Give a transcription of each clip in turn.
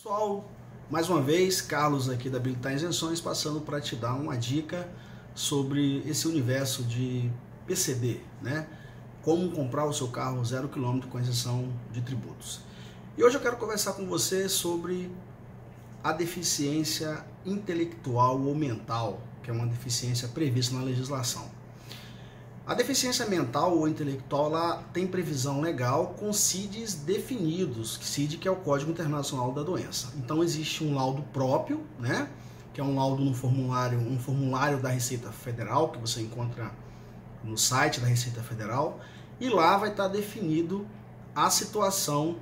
Pessoal, mais uma vez, Carlos aqui da Habilitar Isenções, passando para te dar uma dica sobre esse universo de PCD, né? Como comprar o seu carro 0 km com isenção de tributos. E hoje eu quero conversar com você sobre a deficiência intelectual ou mental, que é uma deficiência prevista na legislação. A deficiência mental ou intelectual, ela tem previsão legal com CIDs definidos, CID que é o Código Internacional da Doença. Então existe um laudo próprio, né, que é um laudo no formulário, um formulário da Receita Federal, que você encontra no site da Receita Federal, e lá vai estar definido a situação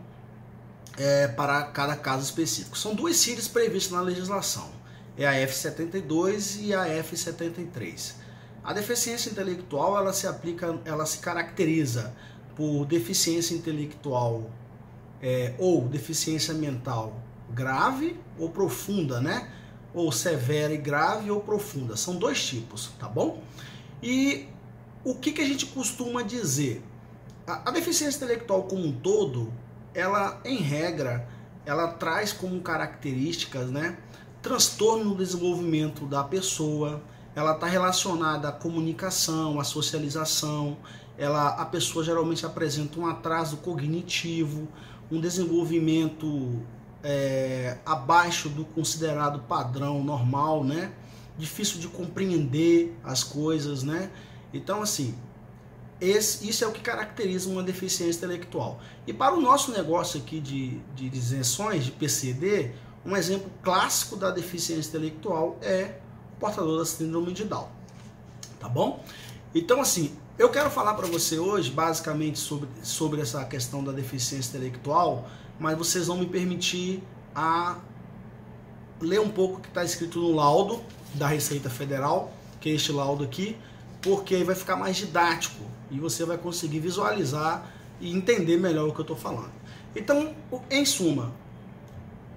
para cada caso específico. São duas CIDs previstas na legislação, é a F72 e a F73. A deficiência intelectual, ela se caracteriza por deficiência intelectual ou deficiência mental grave ou profunda, né? Ou severa e grave ou profunda. São dois tipos, tá bom? E o que a gente costuma dizer? A deficiência intelectual como um todo, ela, em regra, ela traz como características, né, transtorno no desenvolvimento da pessoa. Ela está relacionada à comunicação, à socialização. A pessoa geralmente apresenta um atraso cognitivo, um desenvolvimento abaixo do considerado padrão normal, né? Difícil de compreender as coisas, né? Então, assim, isso é o que caracteriza uma deficiência intelectual. E para o nosso negócio aqui de isenções, de PCD, um exemplo clássico da deficiência intelectual é portador da síndrome de Down, tá bom? Então, assim, eu quero falar para você hoje, basicamente, sobre essa questão da deficiência intelectual, mas vocês vão me permitir a ler um pouco o que está escrito no laudo da Receita Federal, que é este laudo aqui, porque aí vai ficar mais didático e você vai conseguir visualizar e entender melhor o que eu estou falando. Então, em suma,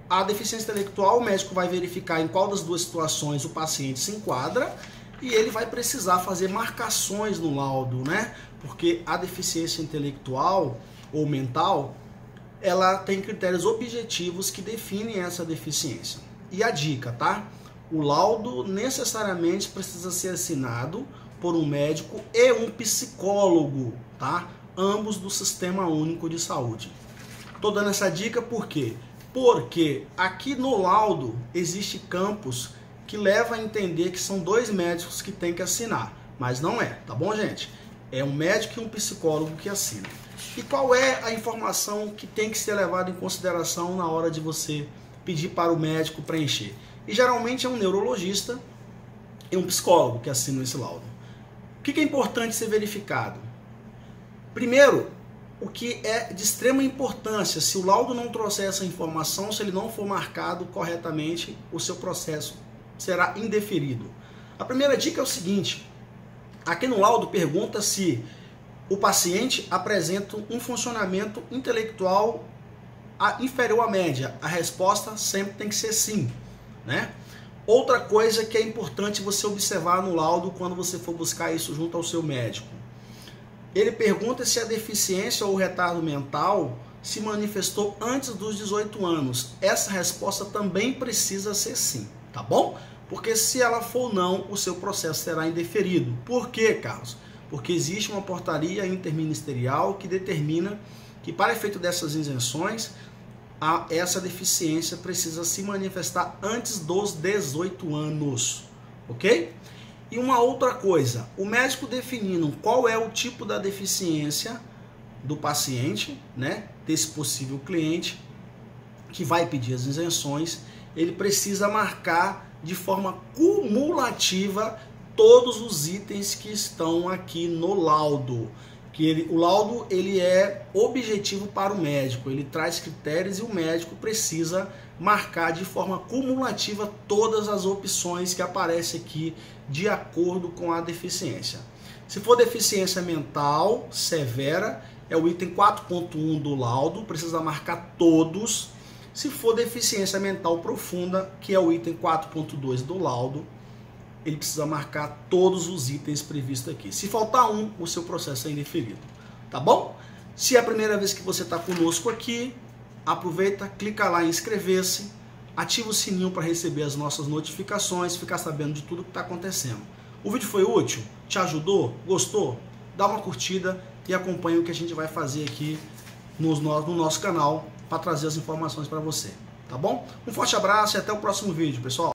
a deficiência intelectual, o médico vai verificar em qual das duas situações o paciente se enquadra e ele vai precisar fazer marcações no laudo, né? Porque a deficiência intelectual ou mental, ela tem critérios objetivos que definem essa deficiência. E a dica, tá? O laudo necessariamente precisa ser assinado por um médico e um psicólogo, tá? Ambos do Sistema Único de Saúde. Tô dando essa dica por quê? Porque aqui no laudo existe campos que levam a entender que são dois médicos que têm que assinar, mas não é, tá bom, gente? É um médico e um psicólogo que assinam. E qual é a informação que tem que ser levada em consideração na hora de você pedir para o médico preencher? E geralmente é um neurologista e um psicólogo que assinam esse laudo. O que é importante ser verificado? Primeiro, o que é de extrema importância, se o laudo não trouxer essa informação, se ele não for marcado corretamente, o seu processo será indeferido. A primeira dica é o seguinte, aqui no laudo pergunta se o paciente apresenta um funcionamento intelectual inferior à média. A resposta sempre tem que ser sim, né? Outra coisa que é importante você observar no laudo quando você for buscar isso junto ao seu médico. Ele pergunta se a deficiência ou o retardo mental se manifestou antes dos 18 anos. Essa resposta também precisa ser sim, tá bom? Porque se ela for não, o seu processo será indeferido. Por quê, Carlos? Porque existe uma portaria interministerial que determina que, para efeito dessas isenções, essa deficiência precisa se manifestar antes dos 18 anos, ok? E uma outra coisa, o médico definindo qual é o tipo da deficiência do paciente, né, desse possível cliente que vai pedir as isenções, ele precisa marcar de forma cumulativa todos os itens que estão aqui no laudo. O laudo ele é objetivo para o médico, ele traz critérios e o médico precisa marcar de forma cumulativa todas as opções que aparecem aqui de acordo com a deficiência. Se for deficiência mental severa, é o item 4.1 do laudo, precisa marcar todos. Se for deficiência mental profunda, que é o item 4.2 do laudo, ele precisa marcar todos os itens previstos aqui. Se faltar um, o seu processo é indeferido, tá bom? Se é a primeira vez que você está conosco aqui, aproveita, clica lá em inscrever-se, ativa o sininho para receber as nossas notificações, ficar sabendo de tudo que está acontecendo. O vídeo foi útil? Te ajudou? Gostou? Dá uma curtida e acompanha o que a gente vai fazer aqui no nosso canal para trazer as informações para você, tá bom? Um forte abraço e até o próximo vídeo, pessoal!